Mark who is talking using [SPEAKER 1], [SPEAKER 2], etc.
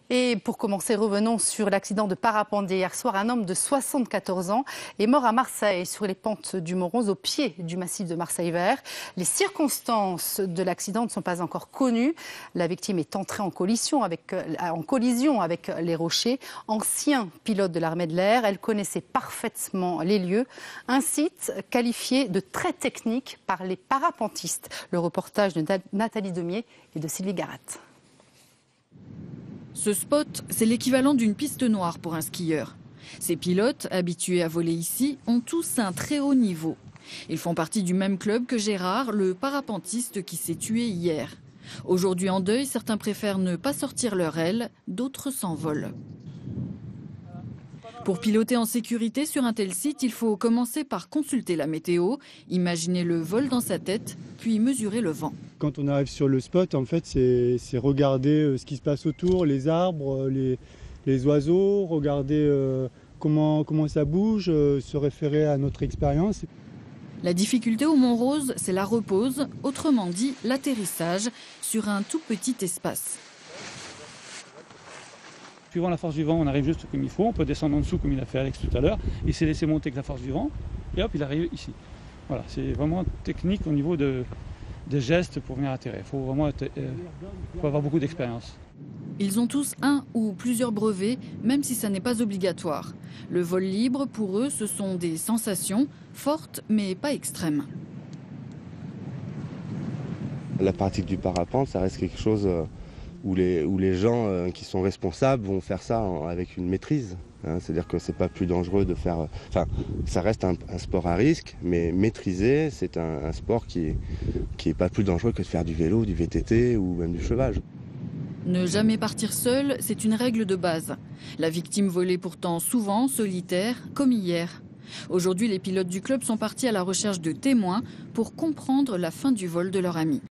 [SPEAKER 1] Et pour commencer, revenons sur l'accident de parapente d'hier soir. Un homme de 74 ans est mort à Marseille, sur les pentes du Mont Rose, au pied du massif de Marseille Vert. Les circonstances de l'accident ne sont pas encore connues. La victime est entrée en collision avec les rochers. Ancien pilote de l'armée de l'air, elle connaissait parfaitement les lieux. Un site qualifié de très technique par les parapentistes. Le reportage de Nathalie Demier et de Sylvie Garat.
[SPEAKER 2] Ce spot, c'est l'équivalent d'une piste noire pour un skieur. Ces pilotes, habitués à voler ici, ont tous un très haut niveau. Ils font partie du même club que Gérard, le parapentiste qui s'est tué hier. Aujourd'hui en deuil, certains préfèrent ne pas sortir leur aile, d'autres s'envolent. Pour piloter en sécurité sur un tel site, il faut commencer par consulter la météo, imaginer le vol dans sa tête, puis mesurer le vent.
[SPEAKER 3] Quand on arrive sur le spot, en fait, c'est regarder ce qui se passe autour, les arbres, les oiseaux, regarder comment ça bouge, se référer à notre expérience.
[SPEAKER 2] La difficulté au Mont Rose, c'est la repose, autrement dit l'atterrissage sur un tout petit espace.
[SPEAKER 4] Suivant la force du vent, on arrive juste comme il faut, on peut descendre en dessous comme il a fait Alex tout à l'heure. Il s'est laissé monter avec la force du vent et hop, il arrive ici. Voilà, c'est vraiment technique au niveau des gestes pour venir atterrir. Il faut vraiment faut avoir beaucoup d'expérience.
[SPEAKER 2] Ils ont tous un ou plusieurs brevets, même si ça n'est pas obligatoire. Le vol libre, pour eux, ce sont des sensations fortes mais pas extrêmes.
[SPEAKER 5] La pratique du parapente, ça reste quelque chose où les gens qui sont responsables vont faire ça avec une maîtrise. C'est-à-dire que c'est pas plus dangereux de faire... Enfin, ça reste un sport à risque, mais maîtrisé, c'est un sport qui est pas plus dangereux que de faire du vélo, du VTT ou même du cheval.
[SPEAKER 2] Ne jamais partir seul, c'est une règle de base. La victime volait pourtant souvent solitaire, comme hier. Aujourd'hui, les pilotes du club sont partis à la recherche de témoins pour comprendre la fin du vol de leur ami.